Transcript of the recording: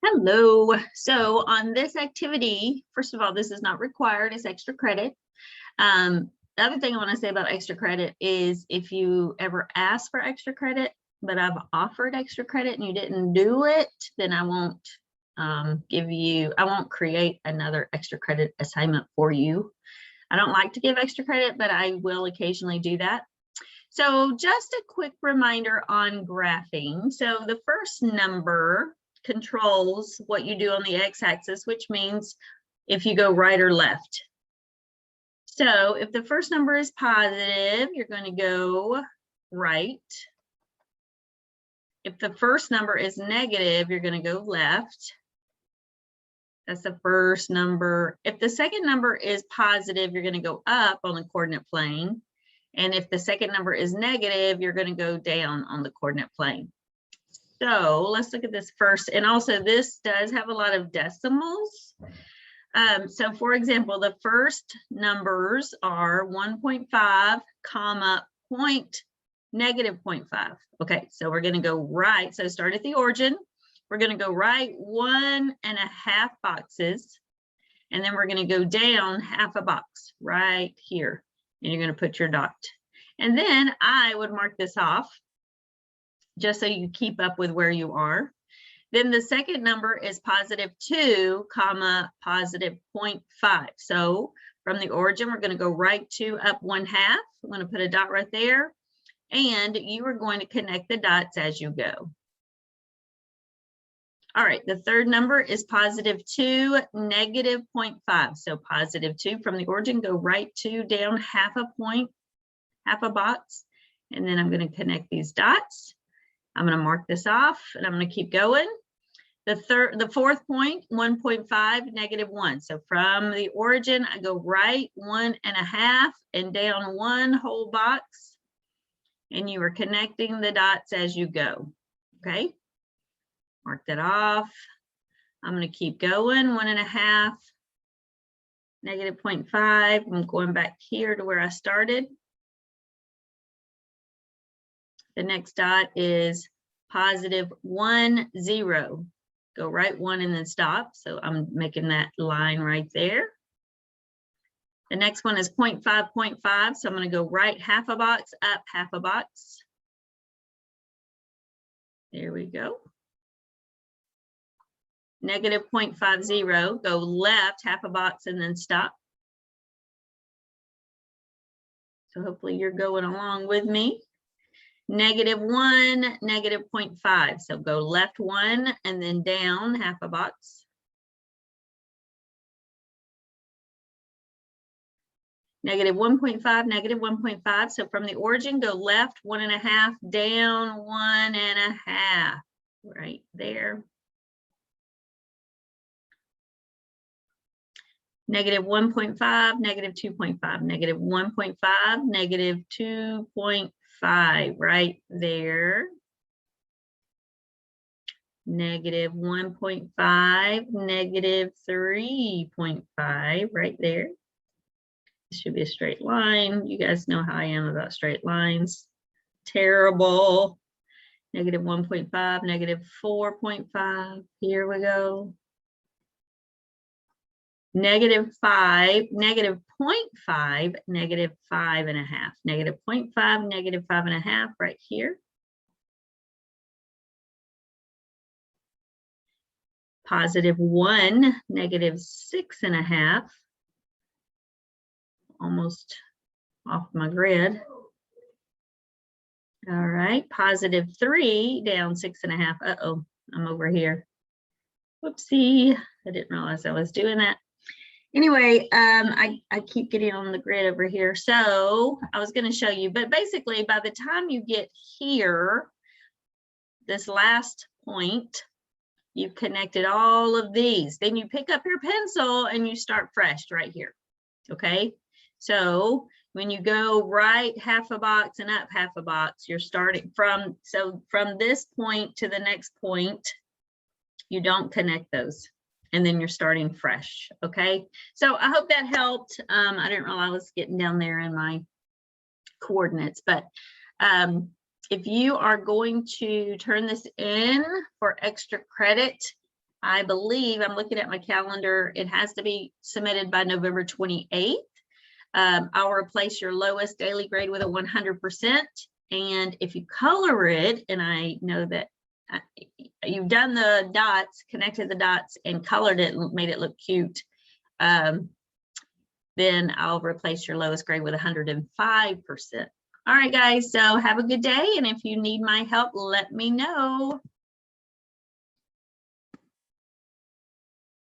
Hello. So on this activity, first of all, this is not required, it's extra credit. The other thing I want to say about extra credit is if you ever ask for extra credit, but I've offered extra credit and you didn't do it, then I won't I won't create another extra credit assignment for you. I don't like to give extra credit, but I will occasionally do that. So just a quick reminder on graphing. So the first number controls what you do on the x-axis, which means if you go right or left. So if the first number is positive, you're going to go right. If the first number is negative, you're going to go left. That's the first number. If the second number is positive, you're going to go up on the coordinate plane. And if the second number is negative, you're going to go down on the coordinate plane. So let's look at this first. And also this does have a lot of decimals. So for example, the first numbers are 1.5 comma negative 0.5. Okay, so we're going to go right. So start at the origin. We're going to go right 1.5 boxes. And then we're going to go down half a box right here. And you're going to put your dot. And then I would mark this off just so you keep up with where you are. Then the second number is positive 2 comma positive 0.5. So from the origin, we're going to go right 2 up 1/2. I'm going to put a dot right there. And you are going to connect the dots as you go. All right, the third number is positive 2, negative 0.5. So positive 2 from the origin, go right 2 down half a point, half a box. And then I'm going to connect these dots. I'm going to mark this off and I'm going to keep going. The fourth point, 1.5, negative 1. So from the origin, I go right 1.5 and down 1 whole box. And you are connecting the dots as you go. Okay. Mark that off. I'm going to keep going, 1.5, negative 0.5. I'm going back here to where I started. The next dot is positive 1, 0. Go right 1 and then stop. So I'm making that line right there. The next one is 0.5, 0.5. So I'm going to go right half a box, up half a box. There we go. Negative 0.50, go left half a box and then stop. So hopefully you're going along with me. Negative 1, negative 0.5. So go left 1 and then down half a box. Negative 1.5, negative 1.5. So from the origin, go left 1.5, down 1.5, right there. Negative 1.5, negative 2.5, negative 1.5, negative 2.5, right there. Negative 1.5, negative 3.5, right there. This should be a straight line. You guys know how I am about straight lines. Terrible. Negative 1.5, negative 4.5. Here we go. Negative 5, negative 0.5, negative 5.5, negative 0.5, negative 5.5 right here. Positive 1, negative 6.5. Almost off my grid. All right, positive 3, down 6.5. Uh-oh, I'm over here. Whoopsie, I didn't realize I was doing that. Anyway, I keep getting on the grid over here. So I was going to show you, but basically by the time you get here, this last point, you've connected all of these. Then you pick up your pencil and you start fresh right here. Okay. So when you go right half a box and up half a box, you're starting from this point to the next point, you don't connect those. And then you're starting fresh. Okay. So I hope that helped. I didn't realize I was getting down there in my coordinates, but if you are going to turn this in for extra credit, I believe, I'm looking at my calendar, it has to be submitted by November 28th. I'll replace your lowest daily grade with a 100%. And if you color it, and I know that you've done the dots, connected the dots and colored it and made it look cute, then I'll replace your lowest grade with 105%. All right, guys, so have a good day. And if you need my help, let me know.